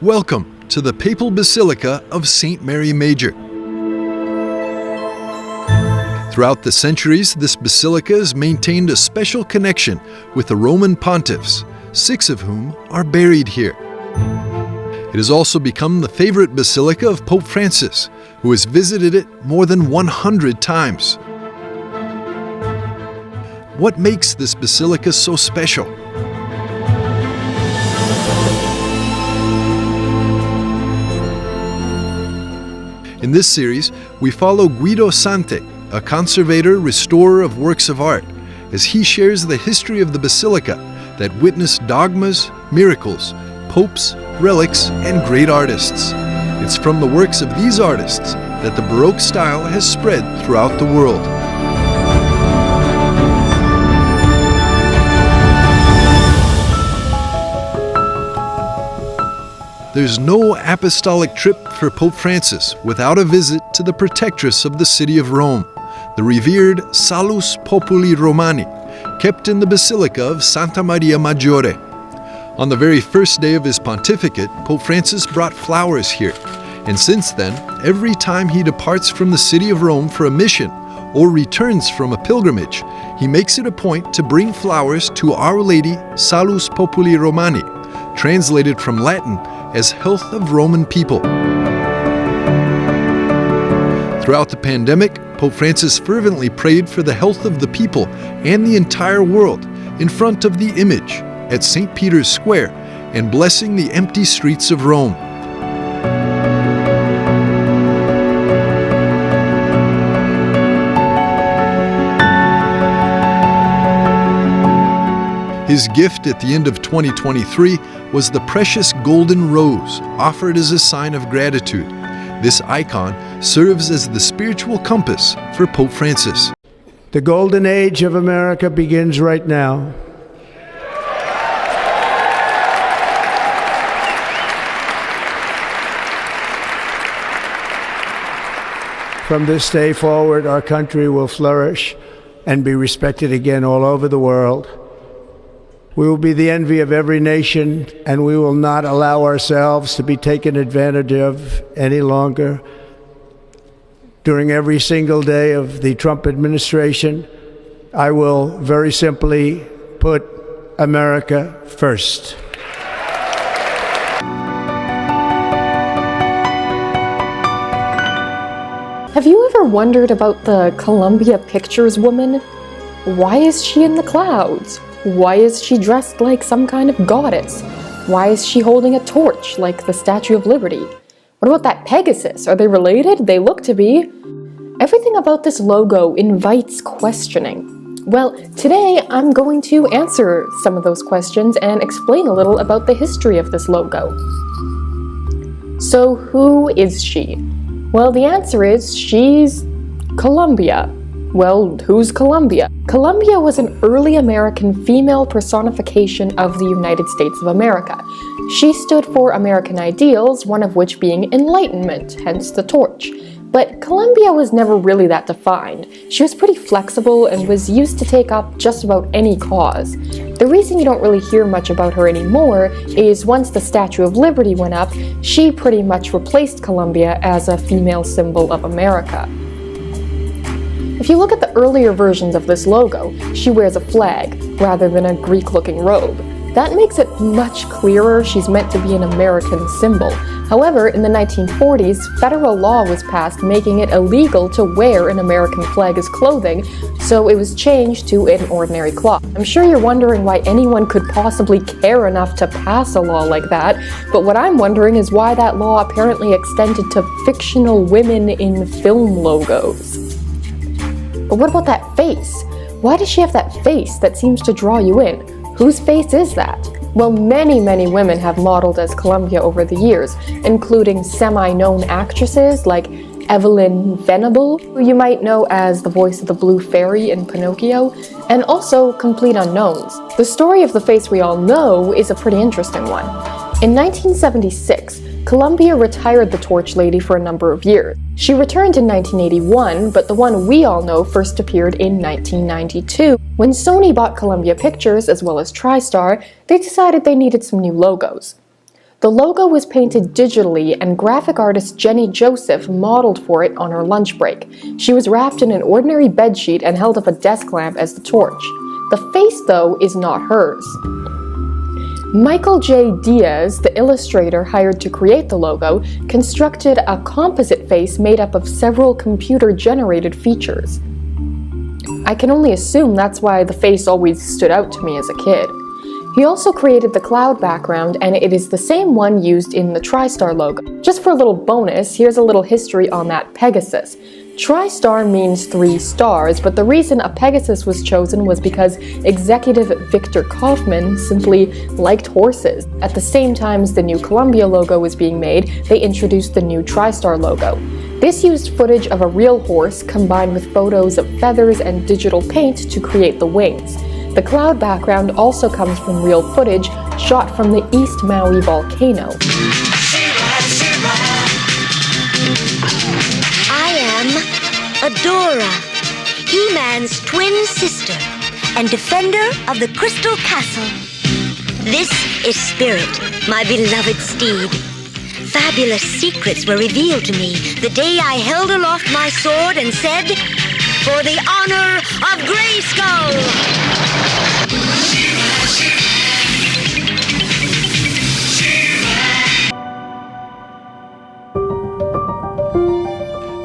Welcome to the Papal Basilica of St. Mary Major. Throughout the centuries, this basilica has maintained a special connection with the Roman pontiffs, 6 of whom are buried here. It has also become the favorite basilica of Pope Francis, who has visited it more than 100 times. What makes this basilica so special? In this series, we follow Guido Sante, a conservator, restorer of works of art, as he shares the history of the basilica that witnessed dogmas, miracles, popes, relics, and great artists. It's from the works of these artists that the Baroque style has spread throughout the world. There's no apostolic trip for Pope Francis without a visit to the protectress of the city of Rome, the revered Salus Populi Romani, kept in the Basilica of Santa Maria Maggiore. On the very first day of his pontificate, Pope Francis brought flowers here, and since then, every time he departs from the city of Rome for a mission or returns from a pilgrimage, he makes it a point to bring flowers to Our Lady Salus Populi Romani, translated from Latin as Health of Roman People. Throughout the pandemic, Pope Francis fervently prayed for the health of the people and the entire world in front of the image at St. Peter's Square and blessing the empty streets of Rome. His gift at the end of 2023 was the precious golden rose offered as a sign of gratitude. This icon serves as the spiritual compass for Pope Francis. The golden age of America begins right now. From this day forward, our country will flourish and be respected again all over the world. We will be the envy of every nation, and we will not allow ourselves to be taken advantage of any longer. During every single day of the Trump administration, I will very simply put America first. Have you ever wondered about the Columbia Pictures woman? Why is she in the clouds? Why is she dressed like some kind of goddess? Why is she holding a torch like the Statue of Liberty? What about that Pegasus? Are they related? They look to be. Everything about this logo invites questioning. Well, today I'm going to answer some of those questions and explain a little about the history of this logo. So who is she? Well, the answer is she's Columbia. Well, who's Columbia? Columbia was an early American female personification of the United States of America. She stood for American ideals, one of which being enlightenment, hence the torch. But Columbia was never really that defined. She was pretty flexible and was used to take up just about any cause. The reason you don't really hear much about her anymore is once the Statue of Liberty went up, she pretty much replaced Columbia as a female symbol of America. If you look at the earlier versions of this logo, she wears a flag rather than a Greek-looking robe. That makes it much clearer she's meant to be an American symbol. However, in the 1940s, federal law was passed making it illegal to wear an American flag as clothing, so it was changed to an ordinary cloth. I'm sure you're wondering why anyone could possibly care enough to pass a law like that, but what I'm wondering is why that law apparently extended to fictional women in film logos. But what about that face? Why does she have that face that seems to draw you in? Whose face is that? Well, many women have modeled as Columbia over the years, including semi-known actresses like Evelyn Venable, who you might know as the voice of the Blue Fairy in Pinocchio, and also complete unknowns. The story of the face we all know is a pretty interesting one. In 1976, Columbia retired the Torch Lady for a number of years. She returned in 1981, but the one we all know first appeared in 1992. When Sony bought Columbia Pictures, as well as TriStar, they decided they needed some new logos. The logo was painted digitally, and graphic artist Jenny Joseph modeled for it on her lunch break. She was wrapped in an ordinary bedsheet and held up a desk lamp as the torch. The face, though, is not hers. Michael J. Diaz, the illustrator hired to create the logo, constructed a composite face made up of several computer-generated features. I can only assume that's why the face always stood out to me as a kid. He also created the cloud background, and it is the same one used in the TriStar logo. Just for a little bonus, here's a little history on that Pegasus. TriStar means 3 stars, but the reason a Pegasus was chosen was because executive Victor Kaufman simply liked horses. At the same time as the new Columbia logo was being made, they introduced the new TriStar logo. This used footage of a real horse combined with photos of feathers and digital paint to create the wings. The cloud background also comes from real footage shot from the East Maui volcano. I am Adora, He-Man's twin sister and defender of the Crystal Castle. This is Spirit, my beloved steed. Fabulous secrets were revealed to me the day I held aloft my sword and said, "For the honor of Grayskull!"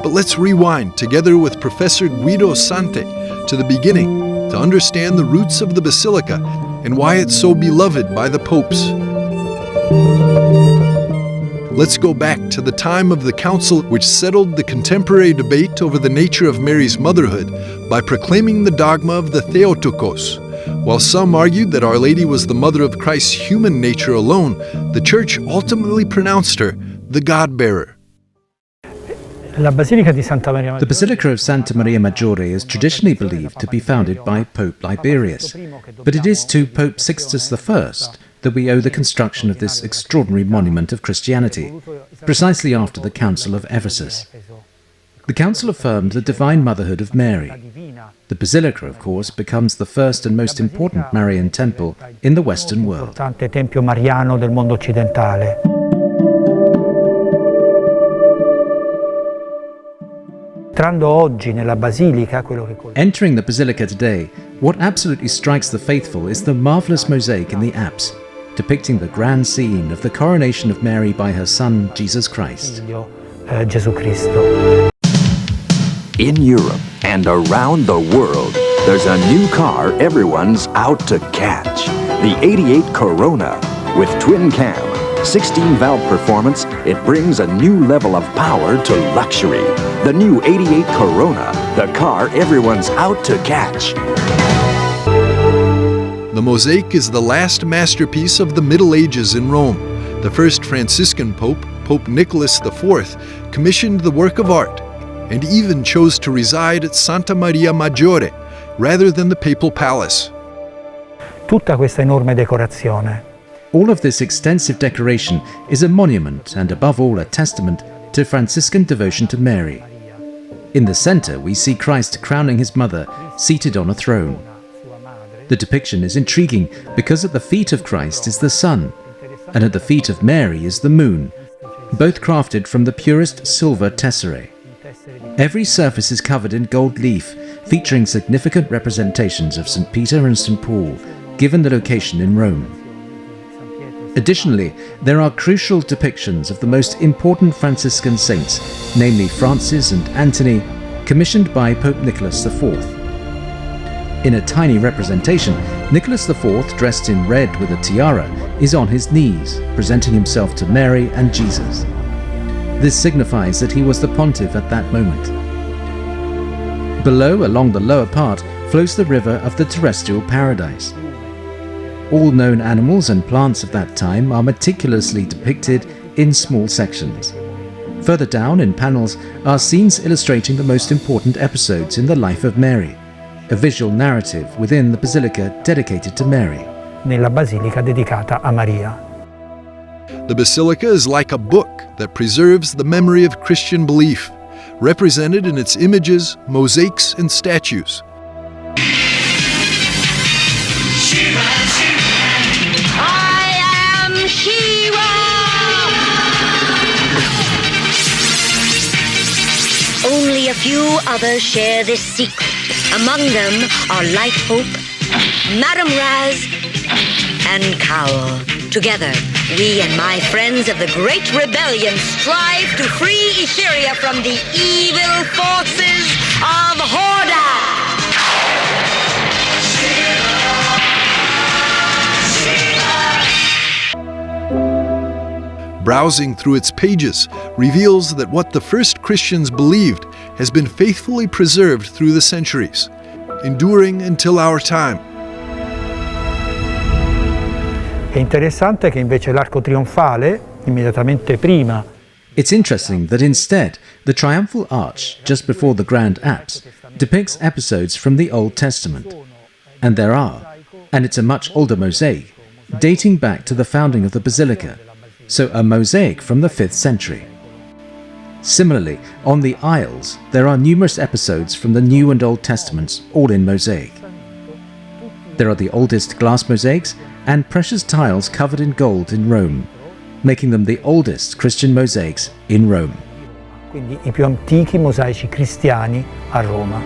But let's rewind together with Professor Guido Sante to the beginning to understand the roots of the Basilica and why it's so beloved by the popes. Let's go back to the time of the council which settled the contemporary debate over the nature of Mary's motherhood by proclaiming the dogma of the Theotokos. While some argued that Our Lady was the mother of Christ's human nature alone, the Church ultimately pronounced her the God-bearer. The Basilica of Santa Maria Maggiore is traditionally believed to be founded by Pope Liberius, but it is to Pope Sixtus I that we owe the construction of this extraordinary monument of Christianity, precisely after the Council of Ephesus. The Council affirmed the divine motherhood of Mary. The Basilica, of course, becomes the first and most important Marian temple in the Western world. Entering the Basilica today, what absolutely strikes the faithful is the marvelous mosaic in the apse, depicting the grand scene of the coronation of Mary by her son, Jesus Christ. In Europe and around the world, there's a new car everyone's out to catch. The 88 Corona. With twin cam, 16-valve performance, it brings a new level of power to luxury. The new 88 Corona, the car everyone's out to catch. The mosaic is the last masterpiece of the Middle Ages in Rome. The first Franciscan pope, Pope Nicholas IV, commissioned the work of art and even chose to reside at Santa Maria Maggiore rather than the papal palace. Tutta questa enorme decorazione. All of this extensive decoration is a monument and above all a testament to Franciscan devotion to Mary. In the center we see Christ crowning his mother seated on a throne. The depiction is intriguing because at the feet of Christ is the sun, and at the feet of Mary is the moon, both crafted from the purest silver tesserae. Every surface is covered in gold leaf, featuring significant representations of St. Peter and St. Paul, given the location in Rome. Additionally, there are crucial depictions of the most important Franciscan saints, namely Francis and Anthony, commissioned by Pope Nicholas IV. In a tiny representation, Nicholas IV, dressed in red with a tiara, is on his knees, presenting himself to Mary and Jesus. This signifies that he was the pontiff at that moment. Below, along the lower part, flows the river of the terrestrial paradise. All known animals and plants of that time are meticulously depicted in small sections. Further down in panels are scenes illustrating the most important episodes in the life of Mary, a visual narrative within the basilica dedicated to Mary. Nella basilica dedicata a Maria. The basilica is like a book that preserves the memory of Christian belief, represented in its images, mosaics, and statues. I am Shiva! few others share this secret. Among them are Light Hope, Madame Raz, and Cowl. Together, we and my friends of the Great Rebellion strive to free Etheria from the evil forces of Horda. Browsing through its pages reveals that what the first Christians believed has been faithfully preserved through the centuries, enduring until our time. È interessante che invece l'arco trionfale, immediatamente prima, It's interesting that instead, the triumphal arch, just before the grand apse, depicts episodes from the Old Testament. And there are, and it's a much older mosaic, dating back to the founding of the basilica, so a mosaic from the 5th century. Similarly, on the aisles, there are numerous episodes from the New and Old Testaments, all in mosaic. There are the oldest glass mosaics and precious tiles covered in gold in Rome, making them the oldest Christian mosaics in Rome. quindi i più antichi mosaici cristiani a Roma.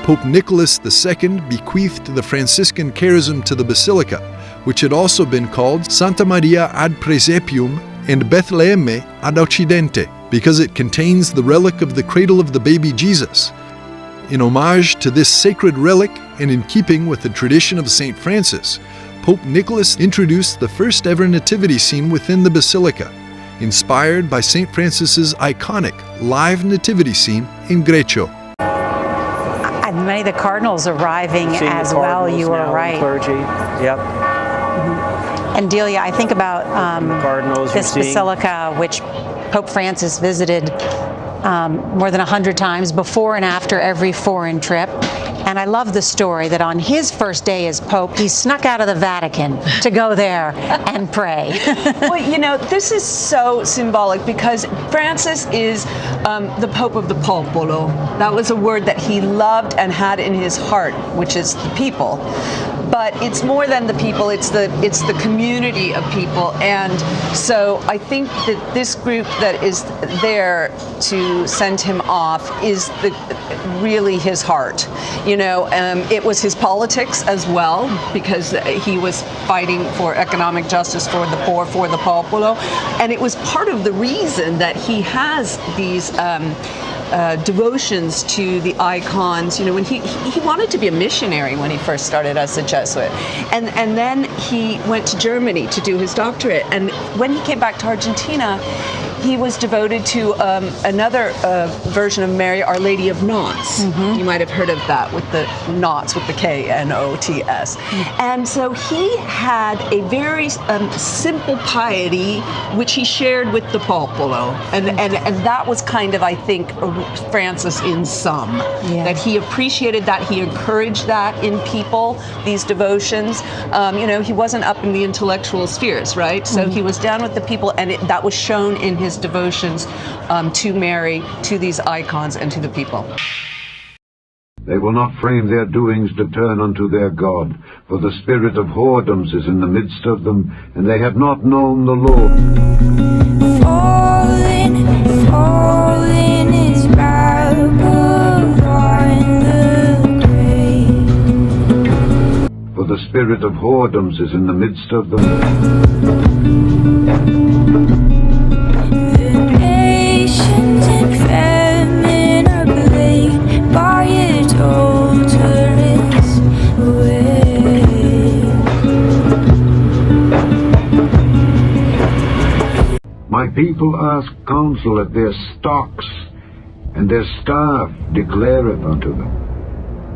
Pope Nicholas II bequeathed the Franciscan charism to the basilica, which had also been called Santa Maria ad Presepium and Betlemme ad Occidente, because it contains the relic of the cradle of the baby Jesus. In homage to this sacred relic, and in keeping with the tradition of St. Francis, Pope Nicholas introduced the first ever nativity scene within the basilica, inspired by St. Francis's iconic live nativity scene in Greco. And many of the cardinals arriving as well, you are right. Clergy, yep. And Delia, I think about this basilica, which Pope Francis visited more than 100 times before and after every foreign trip. And I love the story that on his first day as Pope, he snuck out of the Vatican to go there and pray. Well, you know, this is so symbolic because Francis is the Pope of the Popolo. That was a word that he loved and had in his heart, which is the people. But it's more than the people, it's the community of people. And so I think that this group that is there to send him off is really his heart. You know, it was his politics as well, because he was fighting for economic justice for the poor, for the popolo. And it was part of the reason that he has these devotions to the icons. You know, when he wanted to be a missionary when he first started as a Jesuit, and then he went to Germany to do his doctorate, and when he came back to Argentina, he was devoted to another version of Mary, Our Lady of Knots. Mm-hmm. You might have heard of that, with the knots, with the K-N-O-T-S. Mm-hmm. And so he had a very simple piety, which he shared with the popolo. And that was kind of, I think, Francis in sum. Yeah. That he appreciated that, he encouraged that in people, these devotions. You know, he wasn't up in the intellectual spheres, right? So he was down with the people, and that was shown in his devotions to Mary, to these icons, and to the people. They will not frame their doings to turn unto their God, for the spirit of whoredoms is in the midst of them, and they have not known the Lord. Falling is Babylon the great. For the spirit of whoredoms is in the midst of them. My people ask counsel at their stocks, and their staff declareth unto them.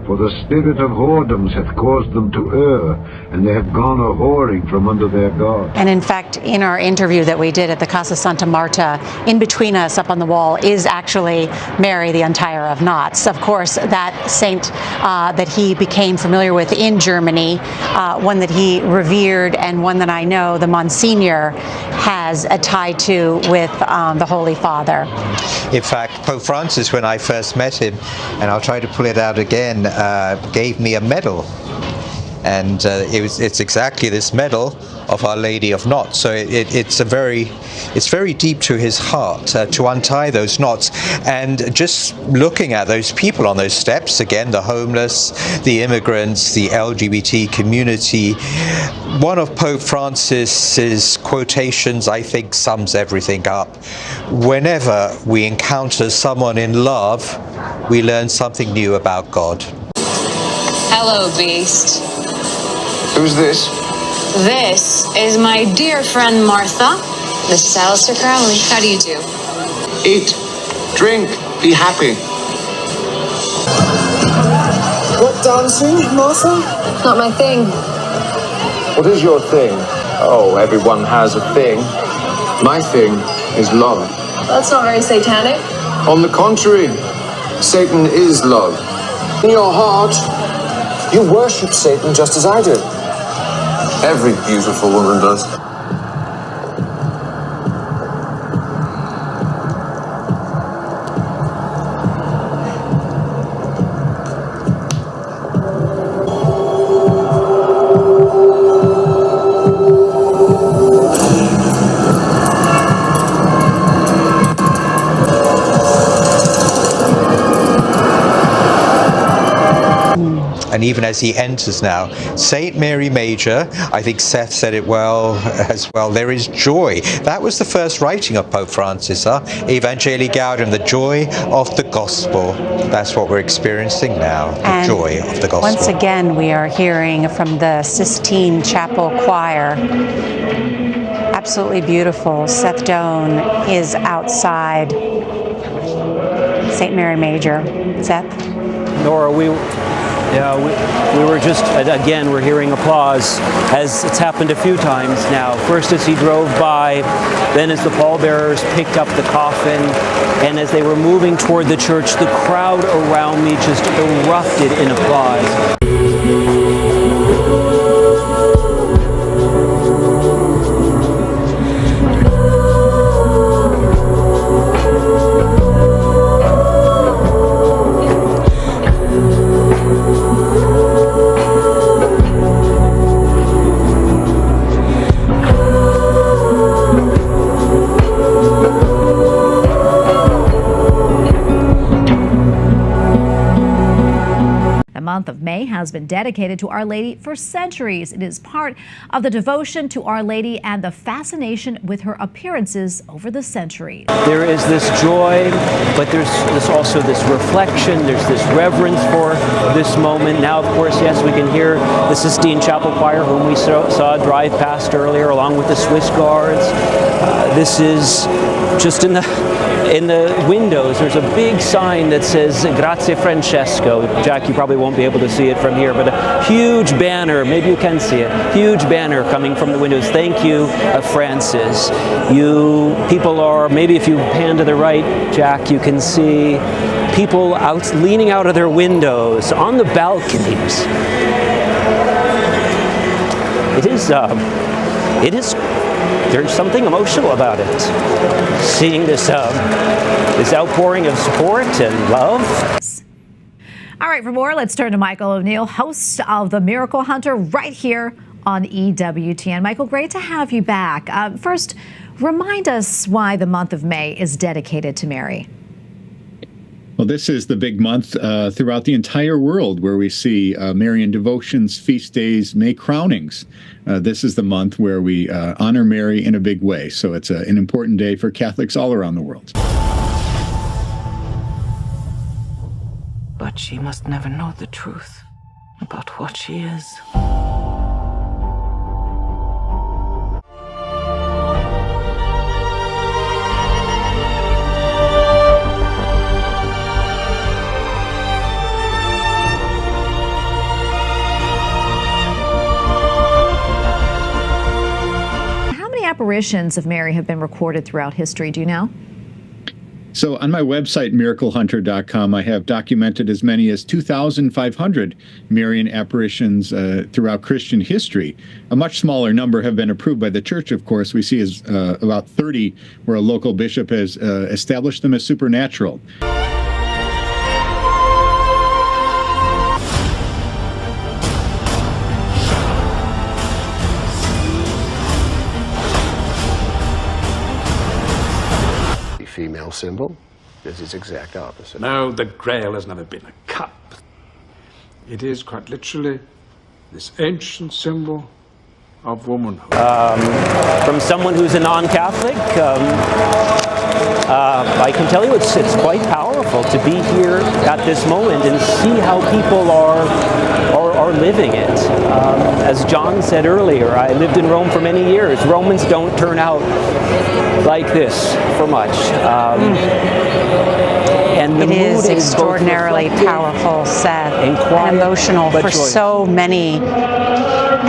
For the spirit of whoredoms hath caused them to err, and they have gone a-whoring from under their God. And in fact, in our interview that we did at the Casa Santa Marta, in between us up on the wall is actually Mary, the Untier of Knots. Of course, that saint that he became familiar with in Germany, one that he revered, and one that I know the Monsignor has a tie to with the Holy Father. In fact, Pope Francis, when I first met him, and I'll try to pull it out again, gave me a medal. and it's exactly this medal of Our Lady of Knots. So it's very deep to his heart to untie those knots. And just looking at those people on those steps, again, the homeless, the immigrants, the LGBT community, one of Pope Francis's quotations, I think, sums everything up. Whenever we encounter someone in love, we learn something new about God. Hello, Beast. Who's this? This is my dear friend Martha. This is Alistair Crowley. How do you do? Eat, drink, be happy. What, dancing, Martha? Not my thing. What is your thing? Oh, everyone has a thing. My thing is love. That's not very satanic. On the contrary, Satan is love. In your heart, you worship Satan just as I do. Every beautiful woman does. And even as he enters now, Saint Mary Major, I think Seth said it well as well, there is joy. That was the first writing of Pope Francis, Evangelii Gaudium, the joy of the gospel. That's what we're experiencing now, the joy of the gospel. Once again, we are hearing from the Sistine Chapel Choir. Absolutely beautiful. Seth Doan is outside St. Mary Major. Seth? Nora, we were just, again, we're hearing applause, as it's happened a few times now. First as he drove by, then as the pallbearers picked up the coffin, and as they were moving toward the church, the crowd around me just erupted in applause. Month of May has been dedicated to Our Lady for centuries. It is part of the devotion to Our Lady and the fascination with her appearances over the centuries. There is this joy, but there's also this reflection, there's this reverence for this moment. Now, of course, yes, we can hear the Sistine Chapel Choir, whom we saw drive past earlier, along with the Swiss Guards. This is just in the windows, there's a big sign that says Grazie Francesco. Jack, you probably won't be able to see it from here, but a huge banner, maybe you can see it, huge banner coming from the windows. Thank you, Francis. You people are, maybe if you pan to the right, Jack, you can see people leaning out of their windows on the balconies. It is there's something emotional about it. Seeing this outpouring of support and love. All right, for more, let's turn to Michael O'Neill, host of The Miracle Hunter, right here on EWTN. Michael, great to have you back. First, remind us why the month of May is dedicated to Mary. Well, this is the big month throughout the entire world where we see Marian devotions, feast days, May crownings. This is the month where we honor Mary in a big way. So it's an important day for Catholics all around the world. But she must never know the truth about what she is. Apparitions of Mary have been recorded throughout history. Do you know? So on my website, miraclehunter.com, I have documented as many as 2,500 Marian apparitions throughout Christian history. A much smaller number have been approved by the Church, of course. We see as about 30 where a local bishop has established them as supernatural. Grail symbol is its exact opposite. No, the Grail has never been a cup. It is quite literally this ancient symbol of womanhood. From someone who's a non-Catholic, I can tell you it's quite powerful to be here at this moment and see how people are living it. As John said earlier, I lived in Rome for many years. Romans don't turn out like this for much. And it is extraordinarily powerful, Seth, and emotional for so many.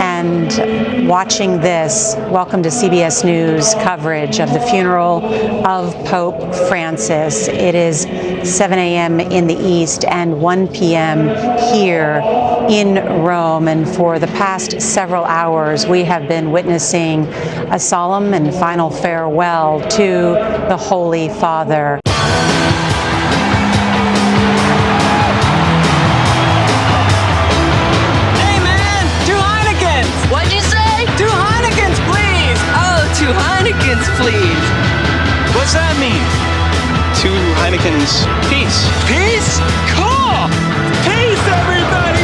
And watching this, welcome to CBS News coverage of the funeral of Pope Francis. It is 7 a.m. in the East and 1 p.m. here in Rome. And for the past several hours, we have been witnessing a solemn and final farewell to the Holy Father. Two Heinekens, please. What's that mean? 2 Heinekens, peace. Peace? Cool! Peace, everybody!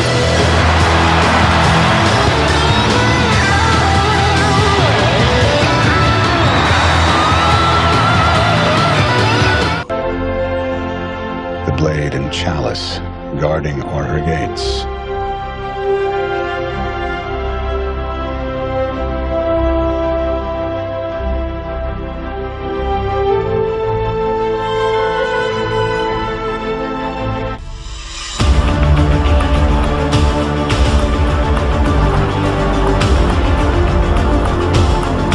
The blade and chalice guarding o'er her gates.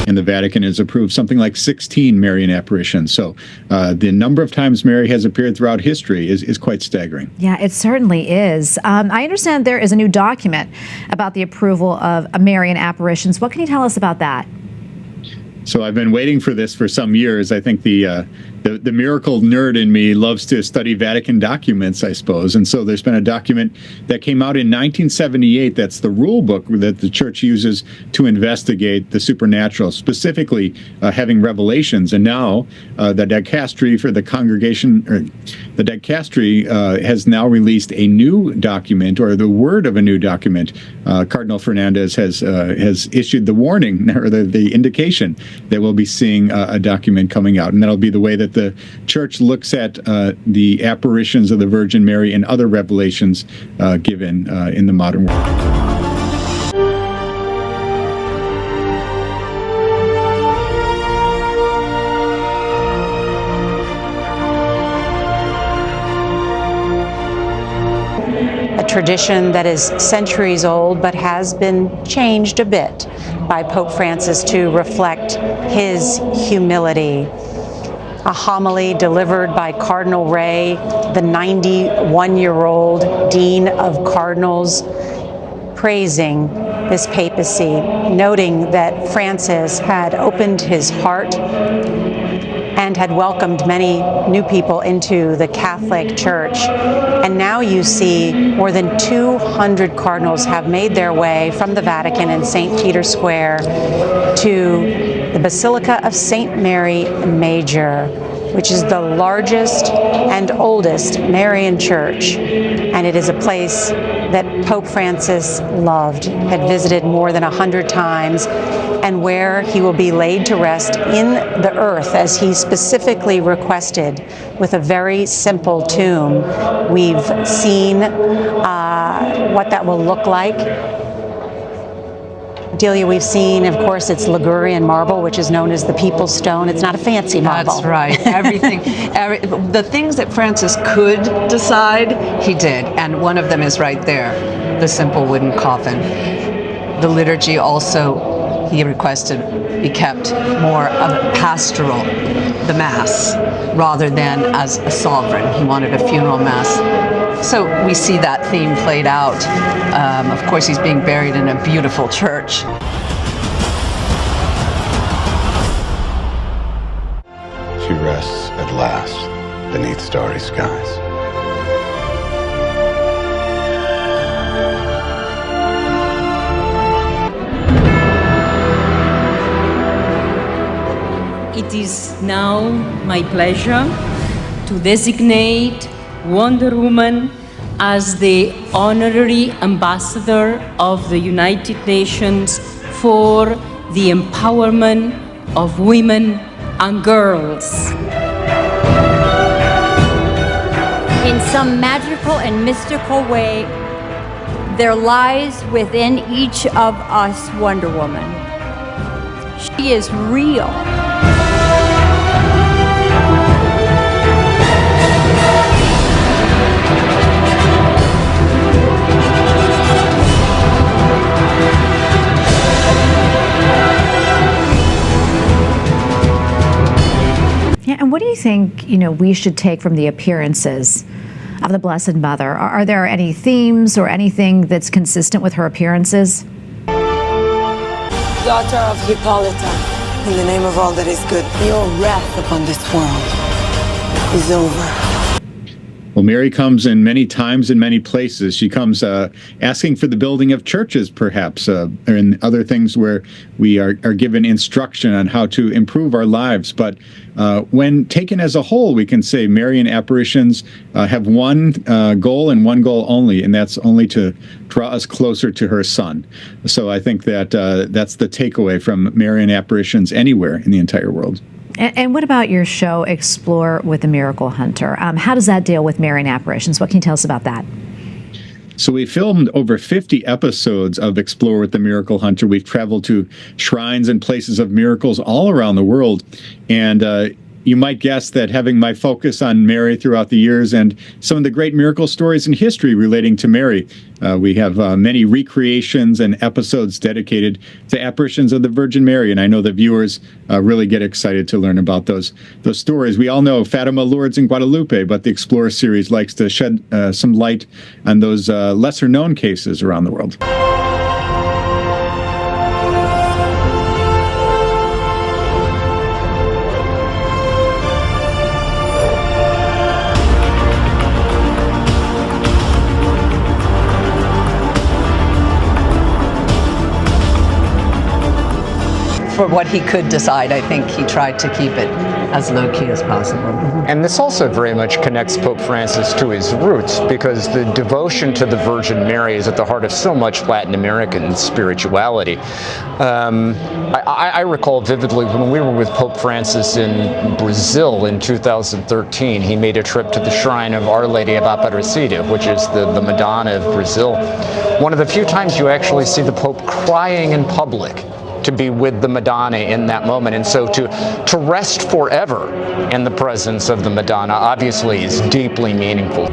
And the Vatican has approved something like 16 Marian apparitions. So the number of times Mary has appeared throughout history is quite staggering. Yeah, it certainly is. I understand there is a new document about the approval of Marian apparitions. What can you tell us about that? So I've been waiting for this for some years. I think the miracle nerd in me loves to study Vatican documents, I suppose. And so there's been a document that came out in 1978. That's the rule book that the church uses to investigate the supernatural, specifically having revelations. And now the dicastery for the congregation, or the dicastery has now released a new document, or the word of a new document. Cardinal Fernandez has issued the warning, or the indication that we'll be seeing a document coming out. And that'll be the way that the church looks at the apparitions of the Virgin Mary and other revelations given in the modern world. A tradition that is centuries old but has been changed a bit by Pope Francis to reflect his humility. A homily delivered by Cardinal Ray, the 91-year-old Dean of Cardinals, praising this papacy, noting that Francis had opened his heart and had welcomed many new people into the Catholic Church. And now you see more than 200 cardinals have made their way from the Vatican and St. Peter's Square to the Basilica of St. Mary Major, which is the largest and oldest Marian church. And it is a place that Pope Francis loved, had visited more than 100 times, and where he will be laid to rest in the earth, as he specifically requested, with a very simple tomb. We've seen what that will look like. Delia, we've seen, of course, it's Ligurian marble, which is known as the People's Stone. It's not a fancy marble. That's right. Everything, the things that Francis could decide, he did. And one of them is right there, the simple wooden coffin. The liturgy also, he requested, be kept more of a pastoral, the Mass, rather than as a sovereign. He wanted a funeral Mass. So we see that theme played out. Of course, he's being buried in a beautiful church. She rests at last beneath starry skies. It is now my pleasure to designate Wonder Woman as the honorary ambassador of the United Nations for the empowerment of women and girls. In some magical and mystical way, there lies within each of us Wonder Woman. She is real. Yeah, and what do you think, we should take from the appearances of the Blessed Mother? Are there any themes or anything that's consistent with her appearances? Daughter of Hippolyta, in the name of all that is good, your wrath upon this world is over. Well, Mary comes in many times in many places. She comes asking for the building of churches, perhaps, and other things where we are given instruction on how to improve our lives. But when taken as a whole, we can say Marian apparitions have one goal and one goal only, and that's only to draw us closer to her Son. So I think that that's the takeaway from Marian apparitions anywhere in the entire world. And what about your show, Explore with the Miracle Hunter? How does that deal with Marian apparitions? What can you tell us about that? So we filmed over 50 episodes of Explore with the Miracle Hunter. We've traveled to shrines and places of miracles all around the world. And you might guess that having my focus on Mary throughout the years and some of the great miracle stories in history relating to Mary, we have many recreations and episodes dedicated to apparitions of the Virgin Mary, and I know the viewers really get excited to learn about those stories. We all know Fatima, Lourdes, and Guadalupe, but the Explorer series likes to shed some light on those lesser-known cases around the world. For what he could decide, I think he tried to keep it as low-key as possible. And this also very much connects Pope Francis to his roots, because the devotion to the Virgin Mary is at the heart of so much Latin American spirituality. I recall vividly when we were with Pope Francis in Brazil in 2013, he made a trip to the shrine of Our Lady of Aparecida, which is the Madonna of Brazil. One of the few times you actually see the Pope crying in public to be with the Madonna in that moment. And so to rest forever in the presence of the Madonna obviously is deeply meaningful.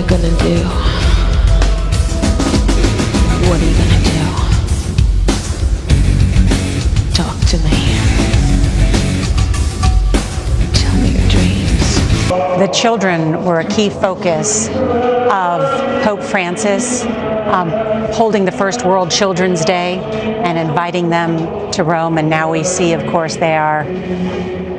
gonna do? What are you gonna do? Talk to me. Tell me your dreams. The children were a key focus of Pope Francis, holding the first World Children's Day and inviting them to Rome. And now we see, of course, they are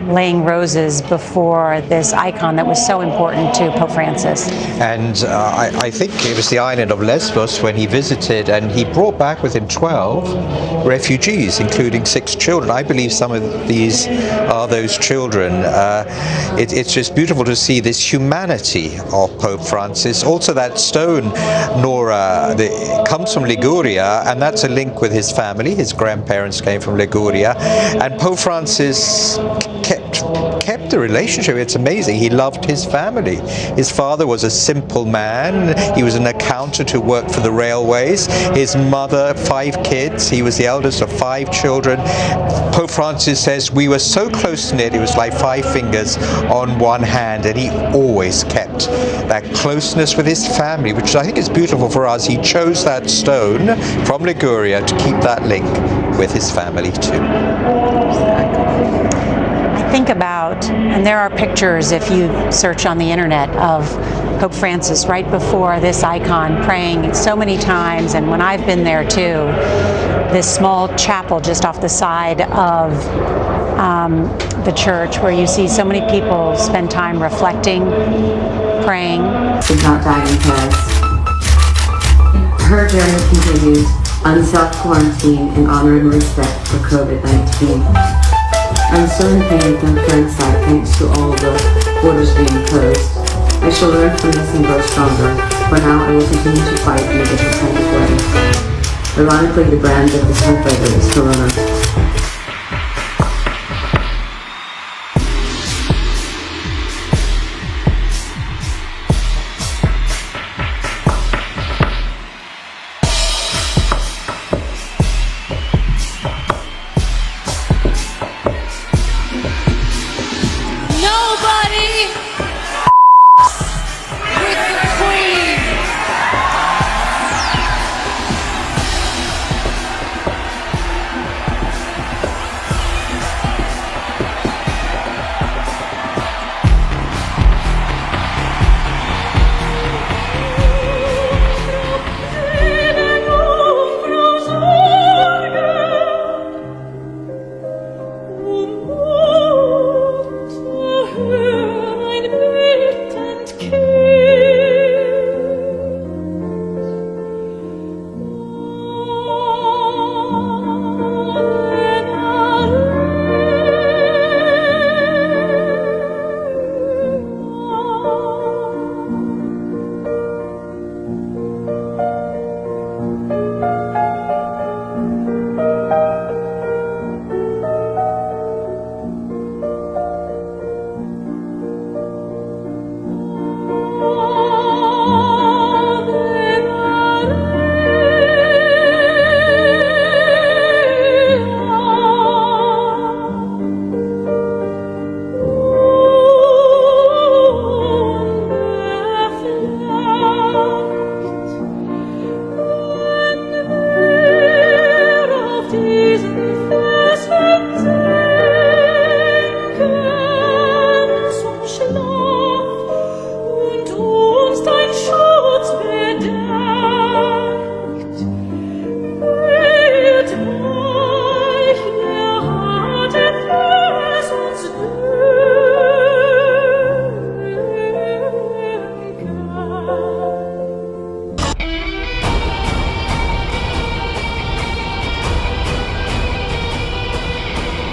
laying roses before this icon that was so important to Pope Francis. And I think it was the island of Lesbos when he visited, and he brought back with him 12 refugees, including 6 children. I believe some of these are those children. It's just beautiful to see this humanity of Pope Francis. Also that stone, Nora, comes from Liguria, and that's a link with his family. His grandparents came from Liguria, and Pope Francis kept the relationship. It's amazing. He loved his family. His father was a simple man. He was an accountant who worked for the railways. His mother, 5 kids. He was the eldest of 5 children. Pope Francis says we were so close-knit, it was like 5 fingers on one hand, and he always kept that closeness with his family, which I think is beautiful for us. He chose that stone from Liguria to keep that link with his family too. Think about, and there are pictures if you search on the internet of Pope Francis right before this icon praying so many times, and when I've been there too, this small chapel just off the side of the church where you see so many people spend time reflecting, praying. Did not die in Paris. Her journey continues on self-quarantine in honor and respect for COVID-19. I'm still in pain with my current sight thanks to all the borders being closed. I shall learn from this and grow stronger. For now, I will continue to fight in a different kind of way. Ironically, the brand of this health labor is Corona.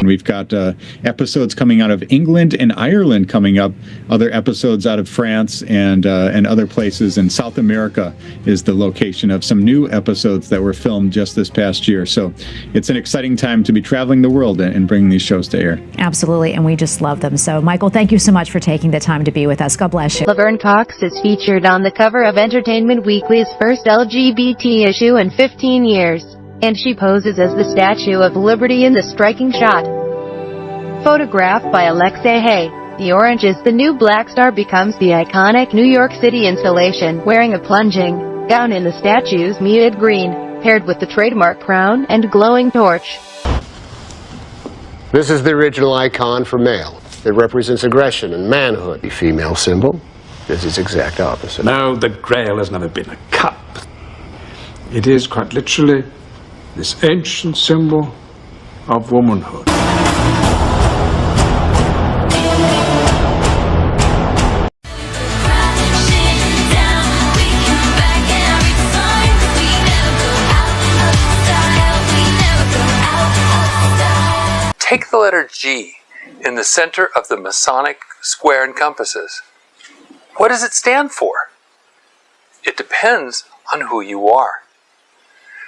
We've got episodes coming out of England and Ireland coming up, other episodes out of France and other places. And South America is the location of some new episodes that were filmed just this past year. So it's an exciting time to be traveling the world and bringing these shows to air. Absolutely, and we just love them. So, Michael, thank you so much for taking the time to be with us. God bless you. Laverne Cox is featured on the cover of Entertainment Weekly's first LGBT issue in 15 years, and she poses as the Statue of Liberty in the striking shot. Photographed by Alexei Hay. The orange is the new black star becomes the iconic New York City installation, wearing a plunging gown in the statue's muted green, paired with the trademark crown and glowing torch. This is the original icon for male. It represents aggression and manhood. The female symbol is its exact opposite. No, the Grail has never been a cup. It is quite literally this ancient symbol of womanhood. Take the letter G in the center of the Masonic square and compasses. What does it stand for? It depends on who you are.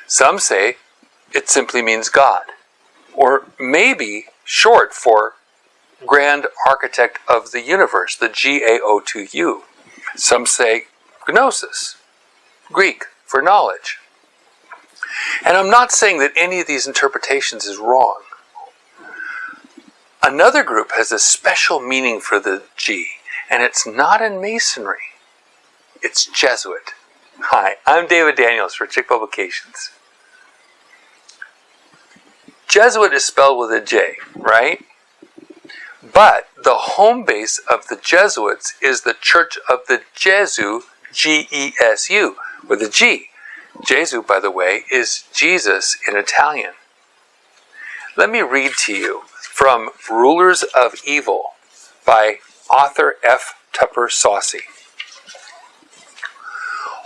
Some say it simply means God, or maybe short for Grand Architect of the Universe, the GAO2U. Some say Gnosis, Greek for knowledge. And I'm not saying that any of these interpretations is wrong. Another group has a special meaning for the G, and it's not in Masonry. It's Jesuit. Hi, I'm David Daniels for Chick Publications. Jesuit is spelled with a J, right? But the home base of the Jesuits is the Church of the Gesù, G-E-S-U, with a G. Gesù, by the way, is Jesus in Italian. Let me read to you from Rulers of Evil by author F. Tupper Saucy.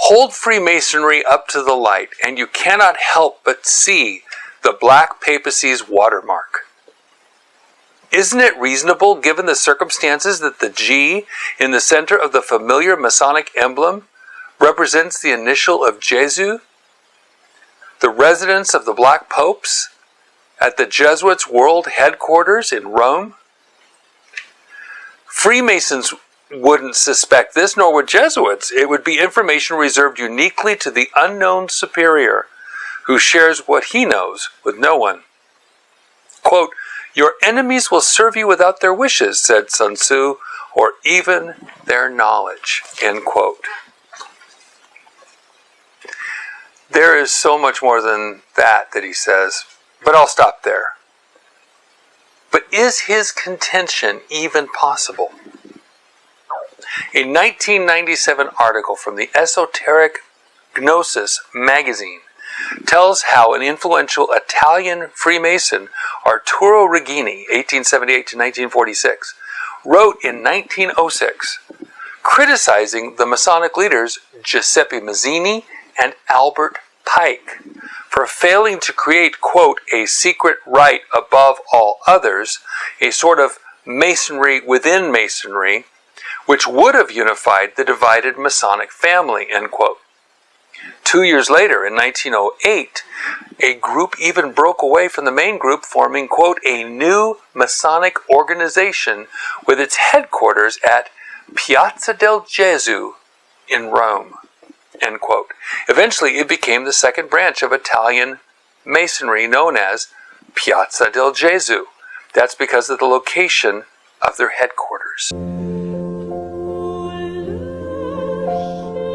Hold Freemasonry up to the light, and you cannot help but see the black papacy's watermark. Isn't it reasonable, given the circumstances, that the G in the center of the familiar Masonic emblem represents the initial of Gesù, the residence of the Black Popes, at the Jesuits' world headquarters in Rome? Freemasons wouldn't suspect this, nor would Jesuits. It would be information reserved uniquely to the unknown superior, who shares what he knows with no one. Quote, "Your enemies will serve you without their wishes," said Sun Tzu, "or even their knowledge," end quote. There is so much more than that he says, but I'll stop there. But is his contention even possible? A 1997 article from the esoteric Gnosis magazine tells how an influential Italian Freemason, Arturo Regini, 1878 to 1946, wrote in 1906, criticizing the Masonic leaders Giuseppe Mazzini and Albert Pike for failing to create, quote, a secret rite above all others, a sort of masonry within masonry, which would have unified the divided Masonic family, end quote. 2 years later, in 1908, a group even broke away from the main group, forming, quote, a new Masonic organization with its headquarters at Piazza del Gesù in Rome, end quote. Eventually, it became the second branch of Italian Masonry known as Piazza del Gesù. That's because of the location of their headquarters.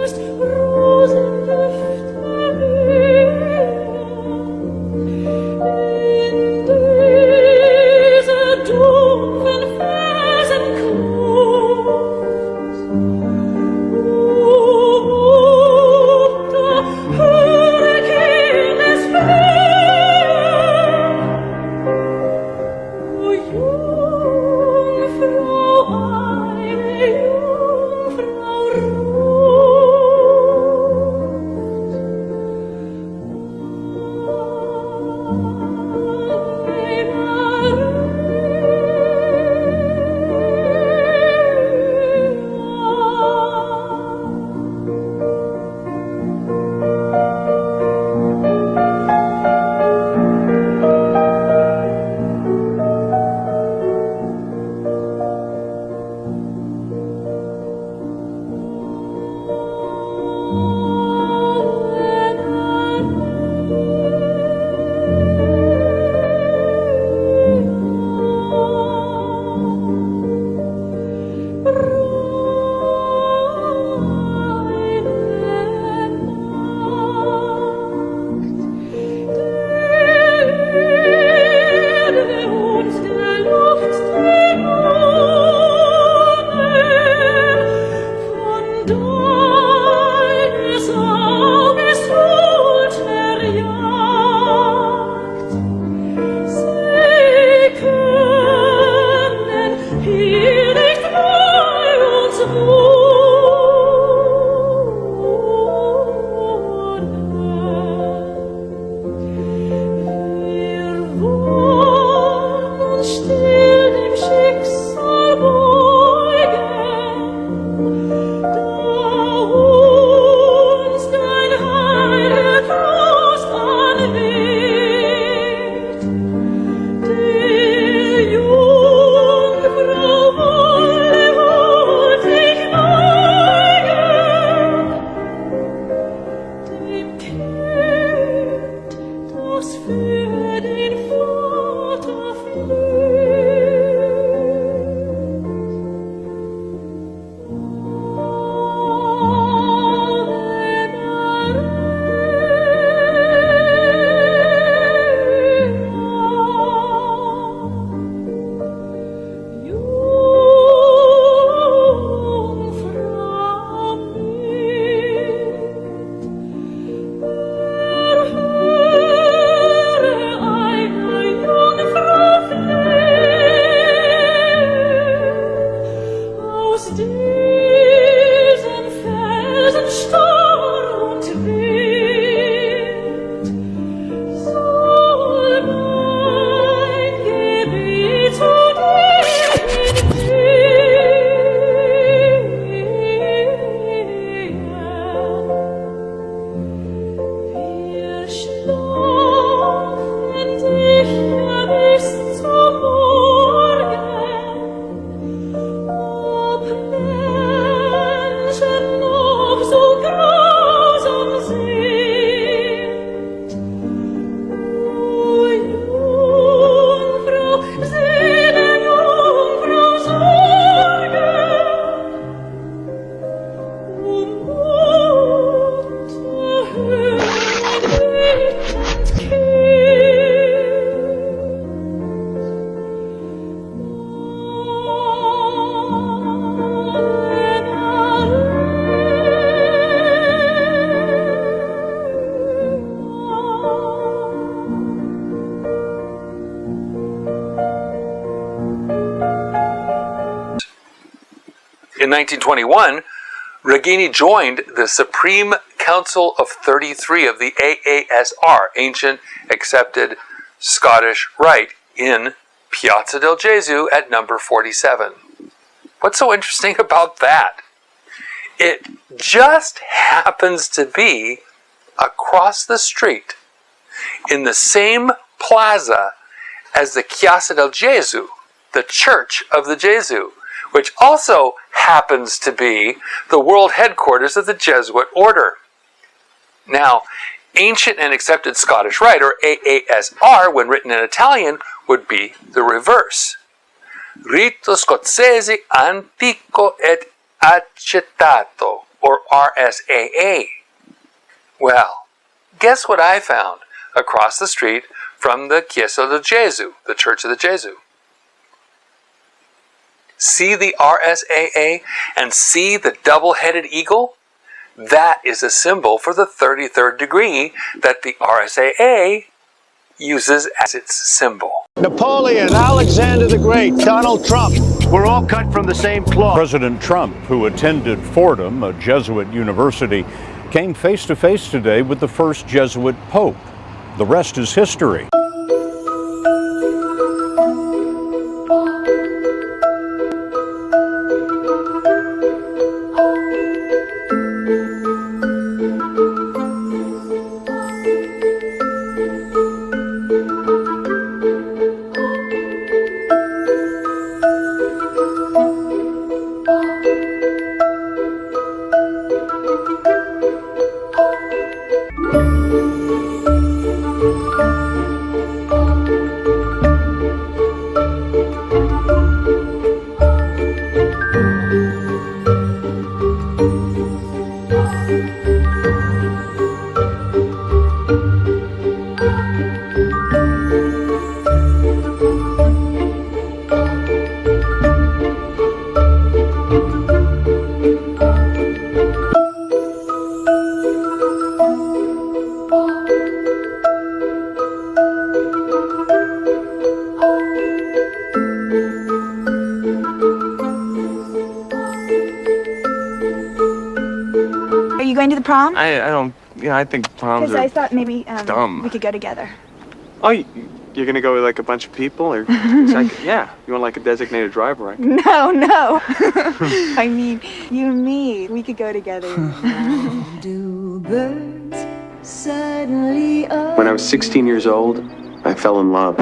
Jungfrau In 1921, Regini joined the Supreme Council of 33 of the AASR, Ancient Accepted Scottish Rite, in Piazza del Gesù at number 47. What's so interesting about that? It just happens to be across the street in the same plaza as the Chiesa del Gesù, the Church of the Gesù, which also happens to be the world headquarters of the Jesuit order. Now, Ancient and Accepted Scottish Rite, or AASR, when written in Italian, would be the reverse. Rito Scozzese Antico et Accettato, or RSAA. Well, guess what I found across the street from the Chiesa del Gesù, the Church of the Gesù? See the RSAA and see the double-headed eagle? That is a symbol for the 33rd degree that the RSAA uses as its symbol. Napoleon, Alexander the Great, Donald Trump, we're all cut from the same cloth. President Trump, who attended Fordham, a Jesuit university, came face to face today with the first Jesuit pope. The rest is history. Going to the prom? I don't, I think proms Because are I thought maybe dumb. we could go together. Oh, you're gonna go with like a bunch of people, or yeah, you want like a designated driver, right? No. I mean, you and me, we could go together. When I was 16 years old, I fell in love.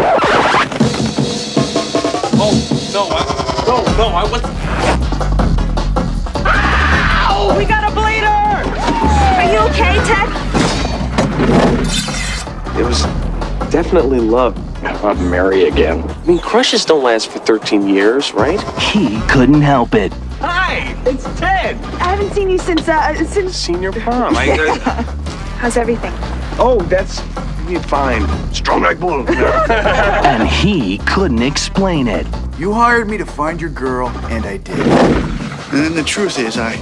Oh, I wasn't. Ow! We got a bleeder! Are you okay, Ted? It was definitely love. How about Mary again? I mean, crushes don't last for 13 years, right? He couldn't help it. Hi, it's Ted. I haven't seen you since Senior prom. How's everything? Oh, that's fine. Strong like bull. And he couldn't explain it. You hired me to find your girl, and I did. And then the truth is, I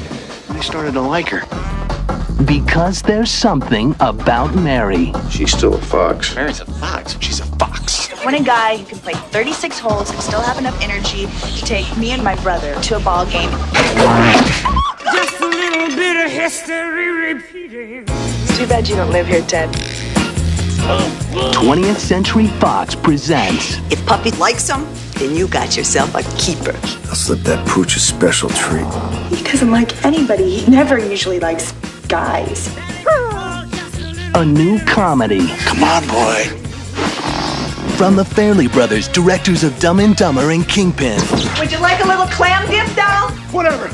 started to like her. Because there's something about Mary. She's still a fox. Mary's a fox. She's a fox. When a guy who can play 36 holes and still have enough energy to take me and my brother to a ball game. Just a little bit of history repeating. It's too bad you don't live here, Ted. 20th Century Fox presents. If Puppy likes him, then you got yourself a keeper. I'll slip that pooch a special treat. He doesn't like anybody. He never usually likes guys. A new comedy. Come on, boy. From the Fairley Brothers, directors of Dumb and Dumber and Kingpin. Would you like a little clam dip, doll? Whatever.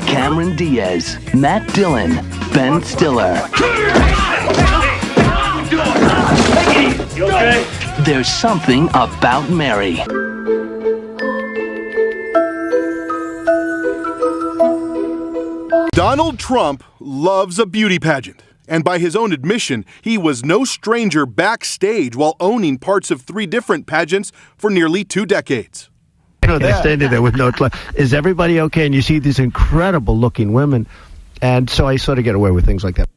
Cameron Diaz, Matt Dillon, Ben Stiller. You okay? There's something about Mary. Donald Trump loves a beauty pageant. And by his own admission, he was no stranger backstage while owning parts of 3 different pageants for nearly 2 decades. They're standing there with no clue. Is everybody okay? And you see these incredible looking women. And so I sort of get away with things like that.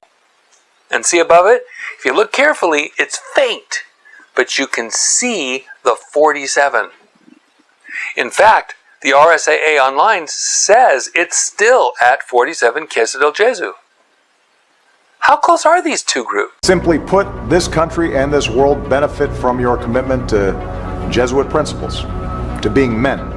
And see above it? If you look carefully, it's faint, but you can see the 47. In fact, The RSAA online says it's still at 47 Casa del Jesu. How close are these two groups? Simply put, this country and this world benefit from your commitment to Jesuit principles, to being men.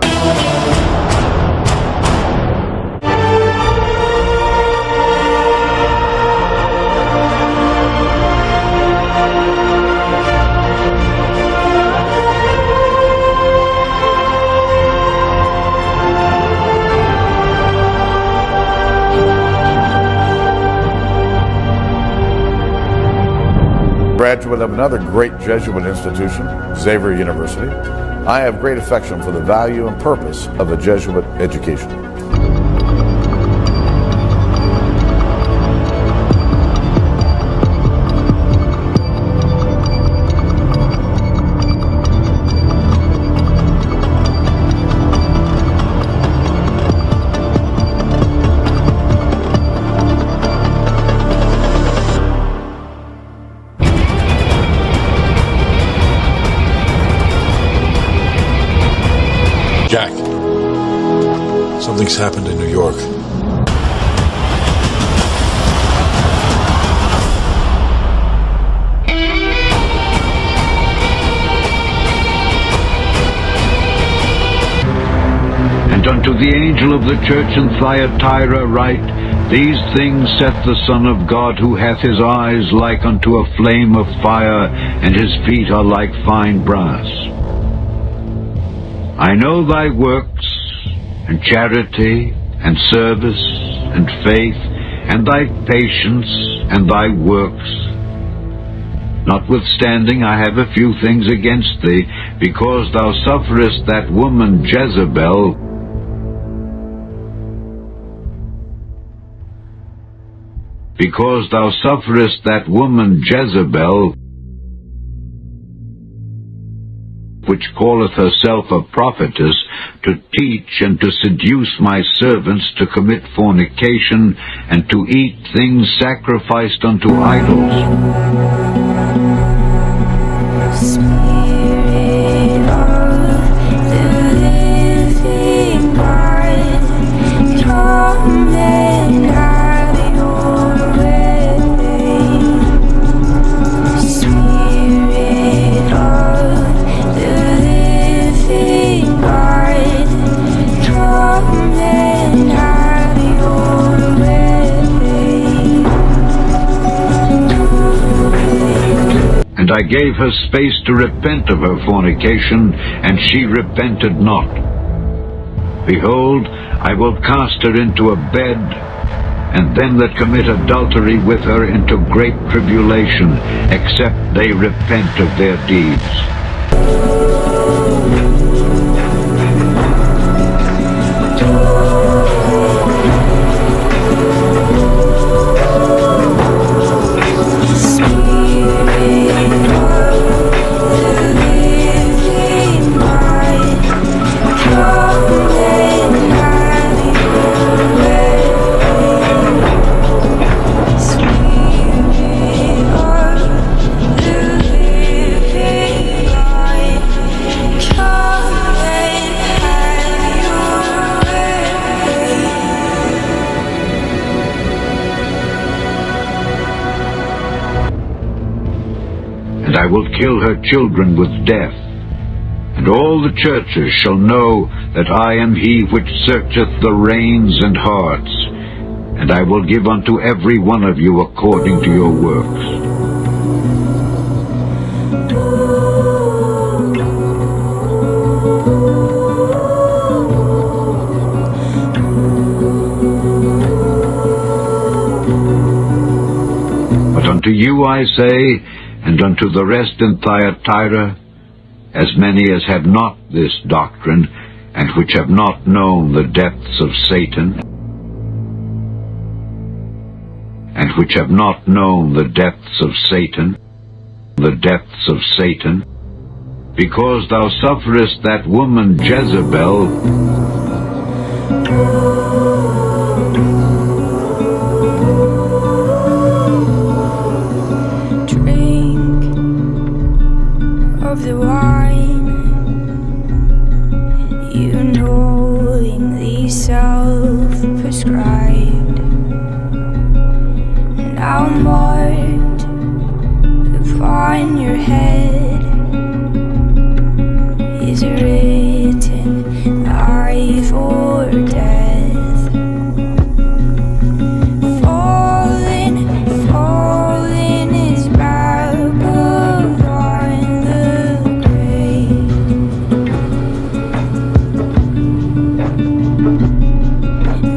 Graduate of another great Jesuit institution, Xavier University, I have great affection for the value and purpose of a Jesuit education. Jack, something's happened in New York. And unto the angel of the church in Thyatira write, These things saith the Son of God, who hath his eyes like unto a flame of fire, and his feet are like fine brass. I know thy works, and charity, and service, and faith, and thy patience, and thy works. Notwithstanding, I have a few things against thee, because thou sufferest that woman Jezebel, which calleth herself a prophetess, to teach and to seduce my servants to commit fornication, and to eat things sacrificed unto idols. Spirit of the living God, come and have your way. Spirit of the living God, come and have your way. And I gave her space to repent of her fornication, and she repented not. Behold, I will cast her into a bed, and them that commit adultery with her into great tribulation, except they repent of their deeds. And I will kill her children with death. And all the churches shall know that I am he which searcheth the reins and hearts. And I will give unto every one of you according to your works. But unto you I say, and unto the rest in Thyatira, as many as have not this doctrine, and which have not known the depths of Satan, because thou sufferest that woman Jezebel, of the wine, you know prescribed. Now marked upon your head is written life or death. Fallen is Babylon the Great.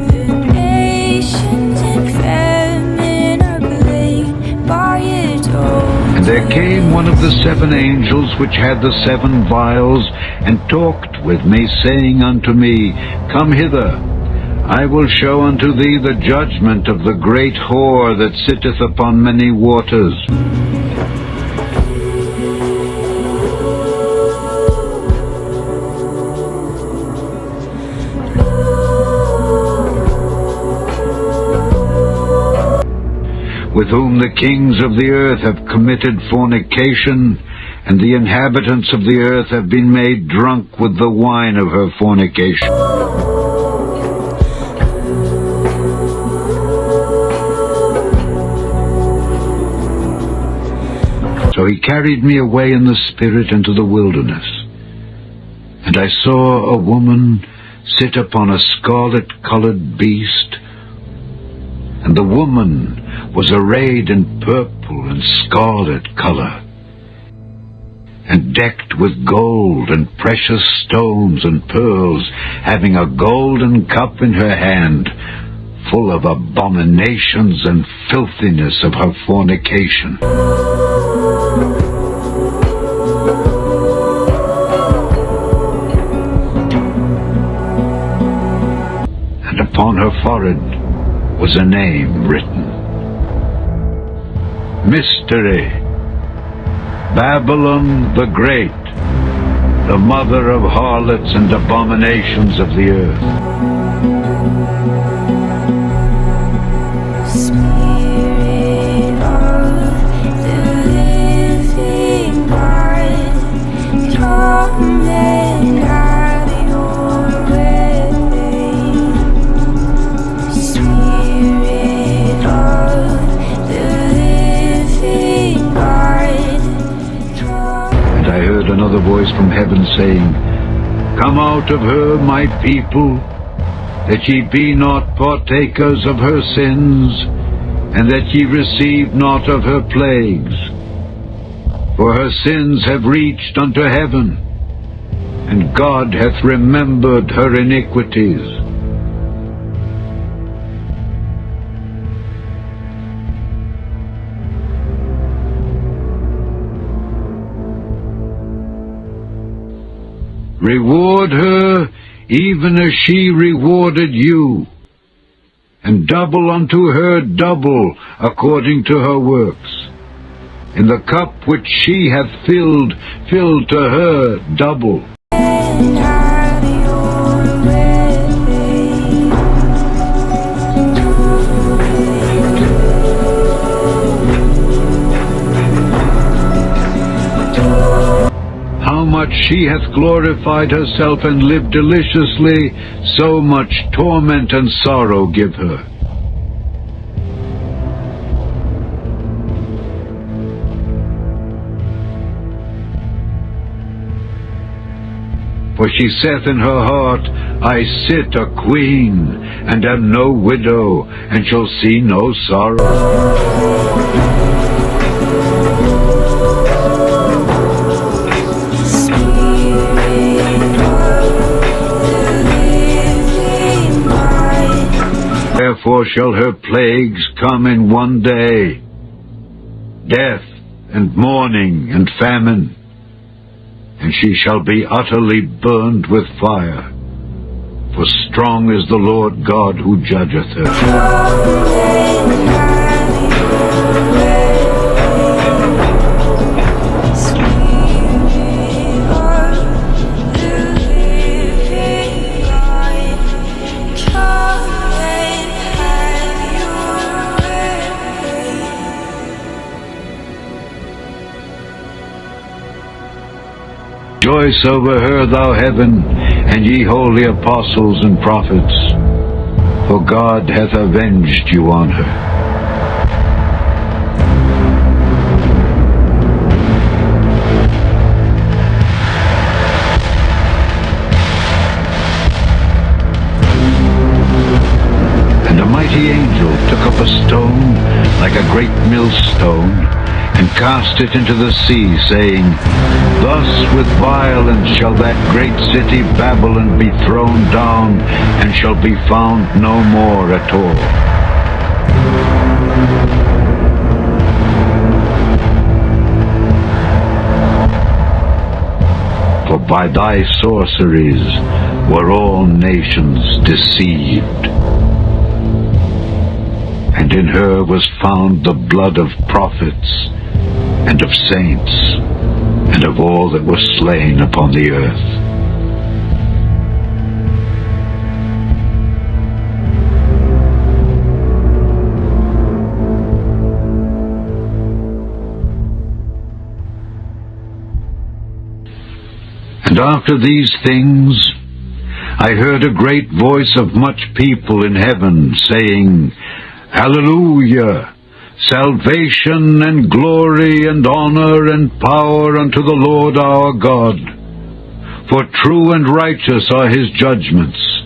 The nations in famine are plagued by its own. And there came one of the 7 angels which had the 7 vials, and talked with me, saying unto me, Come hither, I will show unto thee the judgment of the great whore that sitteth upon many waters. With whom the kings of the earth have committed fornication, and the inhabitants of the earth have been made drunk with the wine of her fornication. So he carried me away in the spirit into the wilderness, and I saw a woman sit upon a scarlet-colored beast, and the woman was arrayed in purple and scarlet color, and decked with gold and precious stones and pearls, having a golden cup in her hand, full of abominations and filthiness of her fornication. And upon her forehead was a name written, Mystery, Babylon the Great, the mother of harlots and abominations of the earth. Spirit of the living God, come and have your way. Spirit of the living God, And I heard another voice from heaven saying, Come out of her, my people, that ye be not partakers of her sins, and that ye receive not of her plagues. For her sins have reached unto heaven, and God hath remembered her iniquities. Reward her even as she rewarded you, and double unto her double according to her works. In the cup which she hath filled, fill to her double. and have your way. How much she hath glorified herself and lived deliciously, so much torment and sorrow give her. For she saith in her heart, I sit a queen, and am no widow, and shall see no sorrow. Therefore shall her plagues come in one day, death and mourning and famine, and she shall be utterly burned with fire, for strong is the Lord God who judgeth her. Rejoice over her, thou heaven, and ye holy apostles and prophets. for God hath avenged you on her. And a mighty angel took up a stone like a great millstone, and cast it into the sea, saying, Thus with violence shall that great city Babylon be thrown down, and shall be found no more at all. For by thy sorceries were all nations deceived. And in her was found the blood of prophets, and of saints, and of all that were slain upon the earth. And after these things I heard a great voice of much people in heaven, saying, Hallelujah! Salvation and glory and honor and power unto the Lord our God. For true and righteous are his judgments.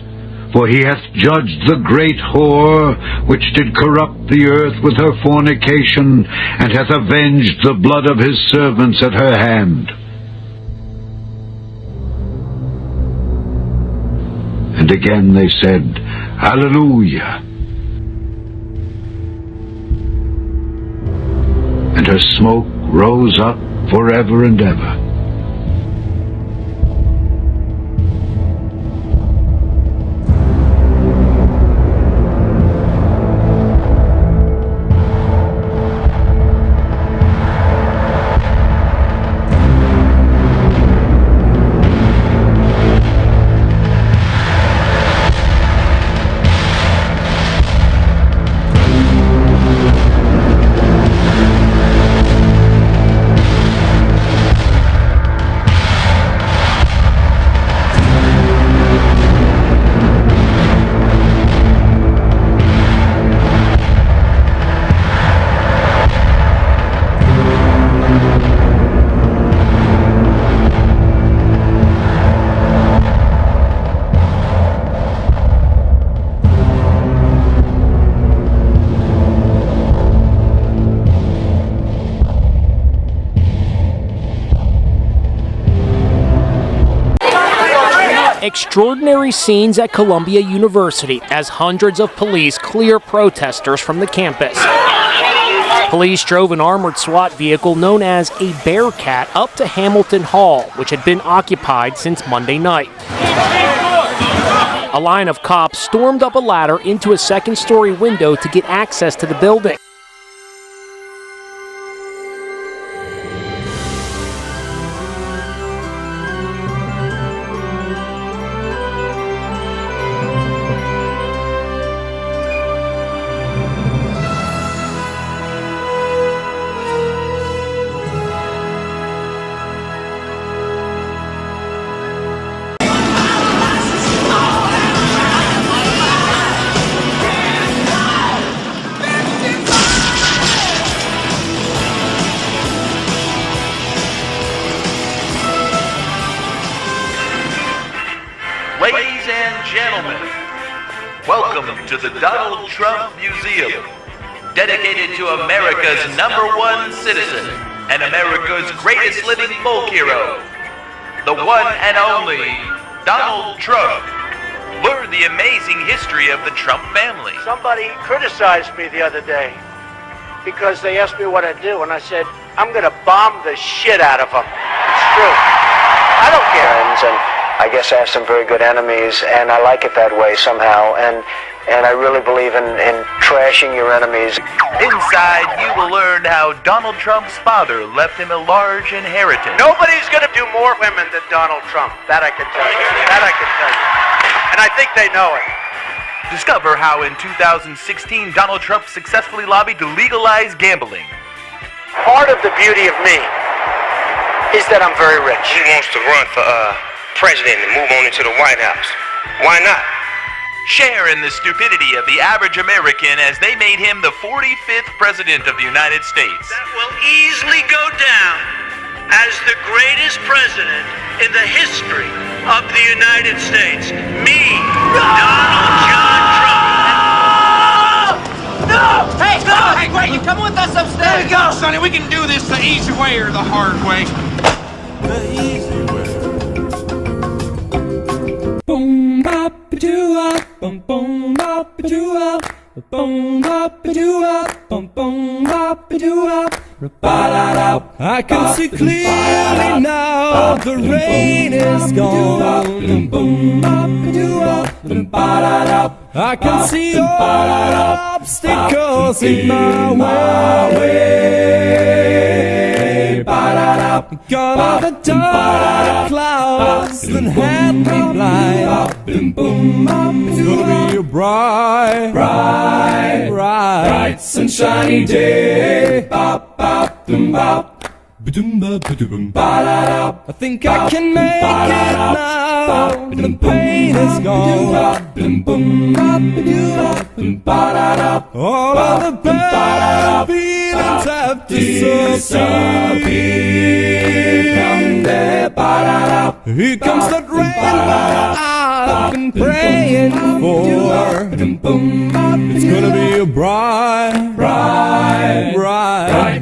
For he hath judged the great whore, which did corrupt the earth with her fornication, and hath avenged the blood of his servants at her hand. And again they said, Hallelujah! And her smoke rose up forever and ever. Extraordinary scenes at Columbia University as hundreds of police clear protesters from the campus. Police drove an armored SWAT vehicle known as a Bearcat up to Hamilton Hall, which had been occupied since Monday night. A line of cops stormed up a ladder into a second-story window to get access to the building. Ladies and gentlemen, welcome to the Donald Trump Museum, dedicated to America's #1 citizen and America's greatest living folk hero, the one and only Donald Trump. Learn the amazing history of the Trump family. Somebody criticized me the other day because they asked me what I do, and I said, I'm going to bomb the shit out of them. It's true. I don't care. And I guess I have some very good enemies, and I like it that way somehow, and I really believe in trashing your enemies. Inside, you will learn how Donald Trump's father left him a large inheritance. Nobody's going to do more women than Donald Trump. That I can tell you. That I can tell you. And I think they know it. Discover how in 2016 Donald Trump successfully lobbied to legalize gambling. Part of the beauty of me is that I'm very rich. He wants to run for president and move on into the White House. Why not? share in the stupidity of the average American as they made him the 45th President of the United States. That will easily go down as the greatest president in the history of the United States. Me, Donald John Trump. No! Hey, no! Hey, wait, you coming with us upstairs? There you go, Sonny. We can do this the easy way or the hard way. The easy way. Boom, bop, doo up, boom, boom, bop, doo up, boom, bop, doo up, boom, boom, bop, doo up. I can see clearly now the rain is gone. I can see all obstacles in my way. Gone are the dark clouds that had me blind. It's gonna be a bright, sunshiny day. I think I can make it now. The pain is gone. All of the bad feelings have disappeared. Here comes that rain I've been praying for. It's gonna be a bright,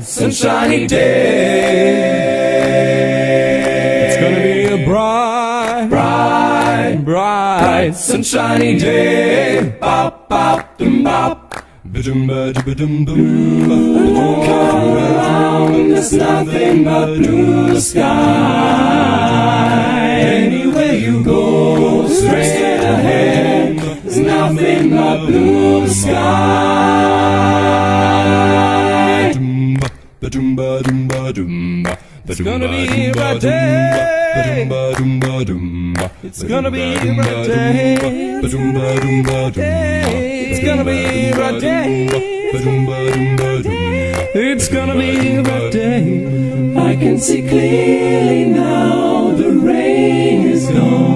sunshiny day. It's gonna be a bright, sunshiny day. Bop, bop, dum, bop. Ba-dum, ba-dum, boom. Come around, there's nothing but blue sky. Anywhere you go, straight ahead, there's nothing but blue sky. It's gonna be a bright day. It's gonna be a bright day. It's gonna be a bright day. It's gonna be a bright day. I can see clearly now the rain is gone.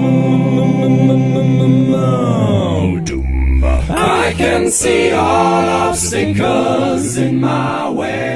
I can see all obstacles in my way.